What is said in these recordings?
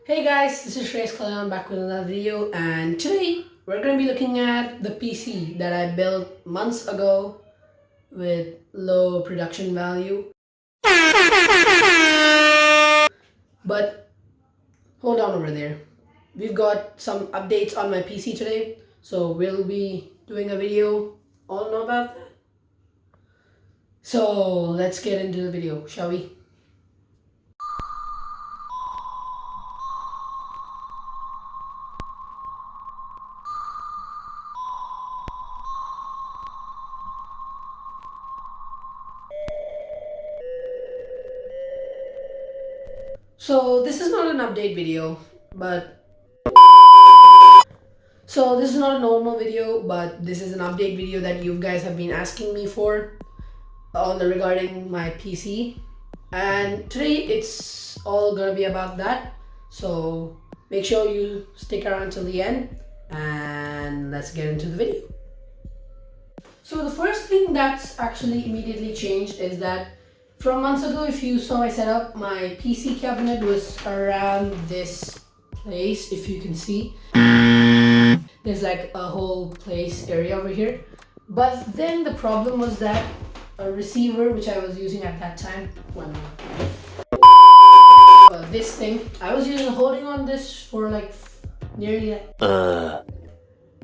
Hey guys, this is Shreyas Kalyan back with another video, and today we're going to be looking at the PC that I built months ago with low production value. But hold on over there. We've got some updates on my PC today, so we'll be doing a video all about that. So let's get into the video, shall we? So this is not an update video, but this is not a normal video, but this is an update video that you guys have been asking me for on regarding my PC, and today it's all gonna be about that. So make sure you stick around till the end, and let's get into the video. So the first thing that's actually immediately changed is that from months ago, if you saw my setup, my PC cabinet was around this place. If you can see, there's like a whole place area over here. But then the problem was that a receiver which I was using at that time, this thing, I was holding on this for like nearly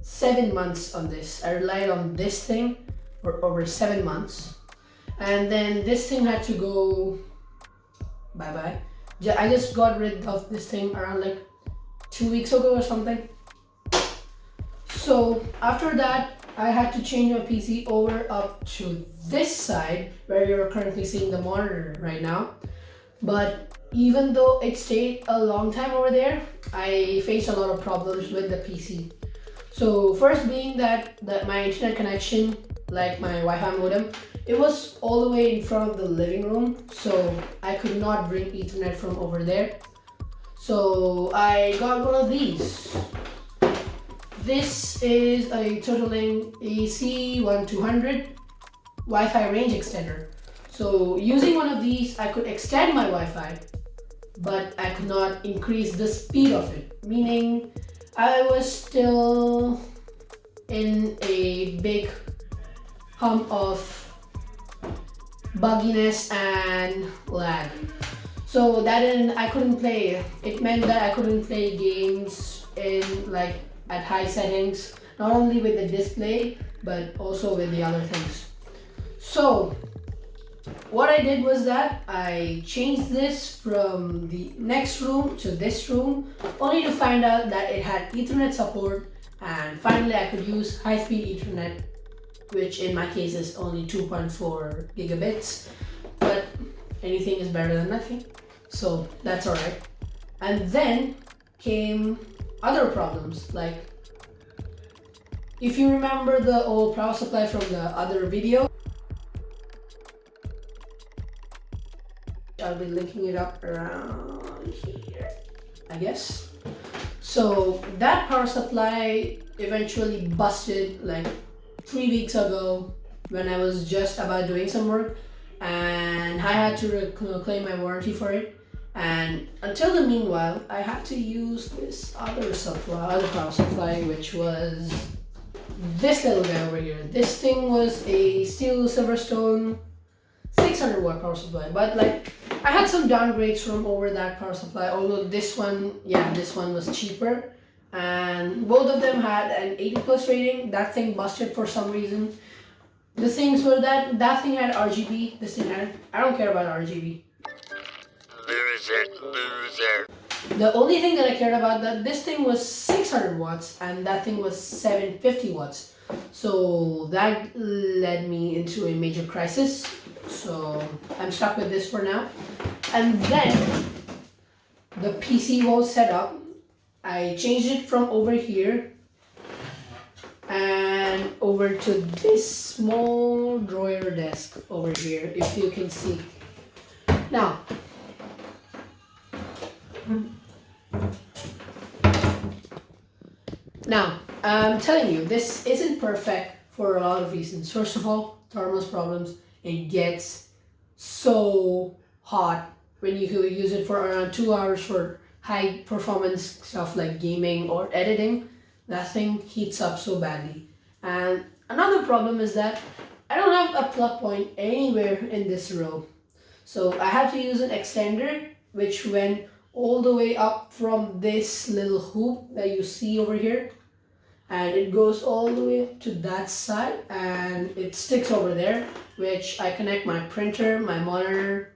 7 months on this. I relied on this thing for over 7 months. And then this thing had to go bye-bye. I just got rid of this thing around like 2 weeks ago or something. So after that, I had to change my PC over up to this side where you're currently seeing the monitor right now. But even though it stayed a long time over there, I faced a lot of problems with the PC. So first being that my internet connection, like my Wi-Fi modem, it was all the way in front of the living room, so I could not bring Ethernet from over there. So I got one of these. This is a Totolink AC1200 Wi-Fi range extender. So using one of these, I could extend my Wi-Fi, but I could not increase the speed of it, meaning I was still in a big hump of bugginess and lag. So I couldn't play. It meant that I couldn't play games in like at high settings, not only with the display, but also with the other things. So what I did was that I changed this from the next room to this room, only to find out that it had Ethernet support, and finally I could use high-speed Ethernet, which in my case is only 2.4 gigabits, but anything is better than nothing, so that's alright. And then came other problems, like if you remember the old power supply from the other video, I'll be linking it up around here, I guess. So that power supply eventually busted like 3 weeks ago when I was just about doing some work, and I had to claim my warranty for it. And until the meanwhile, I had to use this other power supply, which was this little guy over here. This thing was a steel Silverstone 600 watt power supply, but like I had some downgrades from over that power supply, although this one was cheaper, and both of them had an 80 plus rating. That thing busted for some reason. The things were that thing had RGB, this thing had, I don't care about RGB. Loser. The only thing that I cared about, that this thing was 600 watts and that thing was 750 watts. So that led me into a major crisis. So I'm stuck with this for now. And then the PC was set up. I changed it from over here and over to this small drawer desk over here, if you can see. Now, I'm telling you, this isn't perfect for a lot of reasons. First of all, thermal problems. It gets so hot when you use it for around 2 hours for high performance stuff like gaming or editing, that thing heats up so badly. And another problem is that I don't have a plug point anywhere in this row. So I have to use an extender which went all the way up from this little hoop that you see over here, and it goes all the way to that side and it sticks over there, which I connect my printer, my monitor,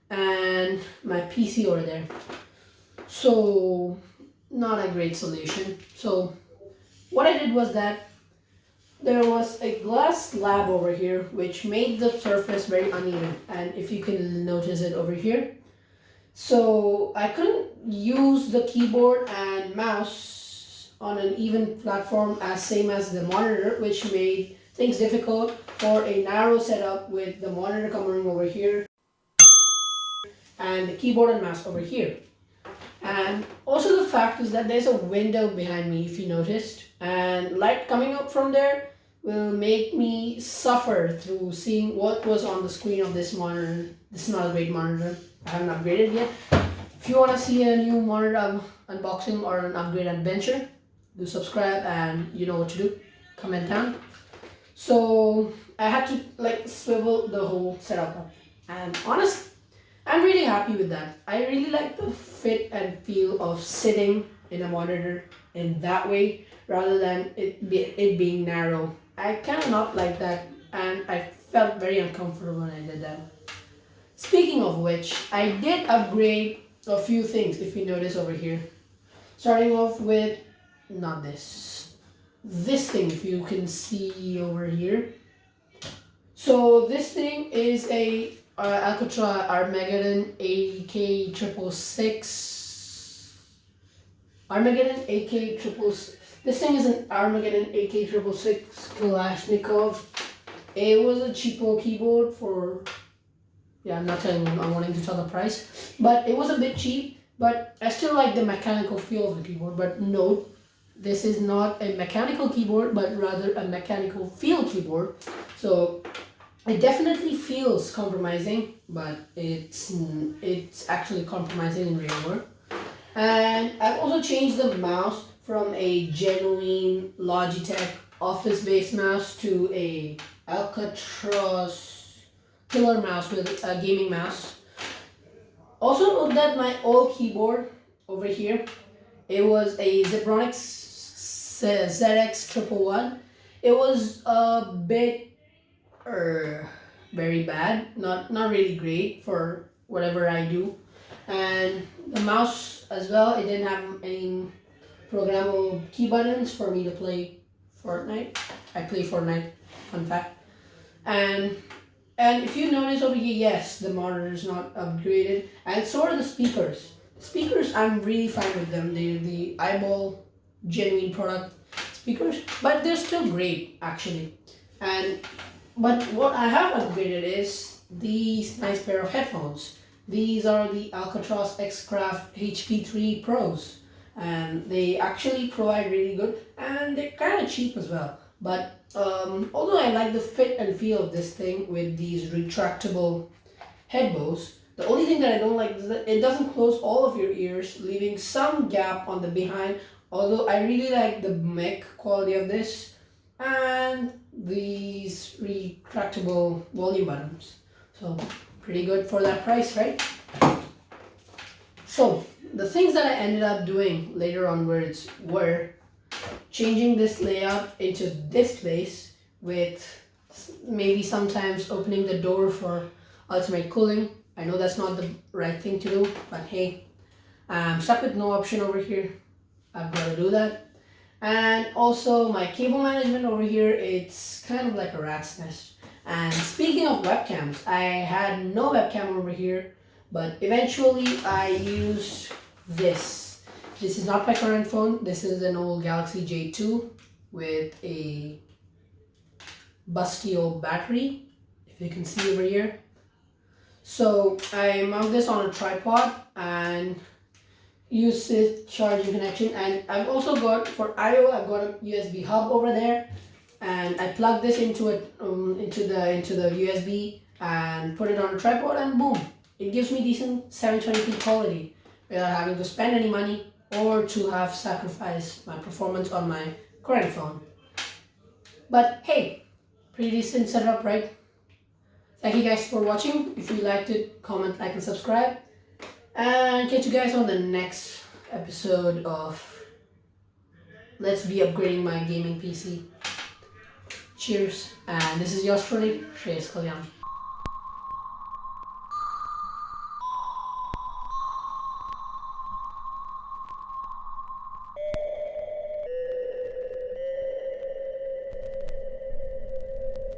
and my PC over there. So not a great solution. So what I did was that there was a glass slab over here which made the surface very uneven, and if you can notice it over here. So I couldn't use the keyboard and mouse on an even platform as same as the monitor, which made things difficult for a narrow setup with the monitor coming over here and the keyboard and mouse over here. And also the fact is that there's a window behind me, if you noticed, and light coming up from there will make me suffer through seeing what was on the screen of this monitor. This is not a great monitor. I haven't upgraded yet. If you want to see a new monitor unboxing or an upgrade adventure, do subscribe, and you know what to do. Comment down. So I had to like swivel the whole setup up, and honestly, I'm really happy with that. I really like the fit and feel of sitting in a monitor in that way rather than it being narrow. I kind of not like that, and I felt very uncomfortable when I did that. Speaking of which, I did upgrade a few things, if you notice over here. Starting off with, not this. This thing, if you can see over here. So this thing is a Alcatroz Armaggeddon AK666. Armaggeddon AK666. This thing is an Armaggeddon AK666 Kalashnikov. It was a cheapo keyboard for, I'm not telling you, I'm wanting to tell the price, but it was a bit cheap, but I still like the mechanical feel of the keyboard. But note, this is not a mechanical keyboard, but rather a mechanical feel keyboard. So it definitely feels compromising, but it's actually compromising in real world. And I've also changed the mouse from a genuine Logitech office-based mouse to a Alcatroz killer mouse with a gaming mouse. Also note that my old keyboard over here, it was a Zebronics ZX111. It was a bit very bad, not really great for whatever I do. And the mouse as well, it didn't have any programmable key buttons for me to play Fortnite. I play Fortnite, fun fact. And if you notice over here, yes, the monitor is not upgraded, and so are the speakers. Speakers, I'm really fine with them. They're the eyeball genuine product speakers, but they're still great actually. But what I have upgraded is these nice pair of headphones. These are the Alcatroz X-Craft HP3 Pros, and they actually provide really good, and they're kind of cheap as well. But although I like the fit and feel of this thing with these retractable head bows, the only thing that I don't like is that it doesn't close all of your ears, leaving some gap on the behind. Although I really like the mic quality of this and these retractable volume buttons. So pretty good for that price, right? So the things that I ended up doing later onwards were changing this layout into this place, with maybe sometimes opening the door for ultimate cooling. I know that's not the right thing to do, but hey, I'm stuck with no option over here. I've got to do that. And also my cable management over here, it's kind of like a rat's nest. And speaking of webcams, I had no webcam over here, but eventually I used this. This is not my current phone. This is an old Galaxy J2 with a busty old battery, if you can see over here. So I mount this on a tripod and use this charging connection. And I've also got, for I/O, I've got a USB hub over there, and I plug this into it into the USB and put it on a tripod, and boom, it gives me decent 720p quality. without having to spend any money or to have sacrificed my performance on my current phone. But hey, pretty decent setup, right? Thank you guys for watching. If you liked it, comment, like, and subscribe. And catch you guys on the next episode of Let's Be Upgrading My Gaming PC. Cheers. And this is yours truly, Shreyas Kalyan.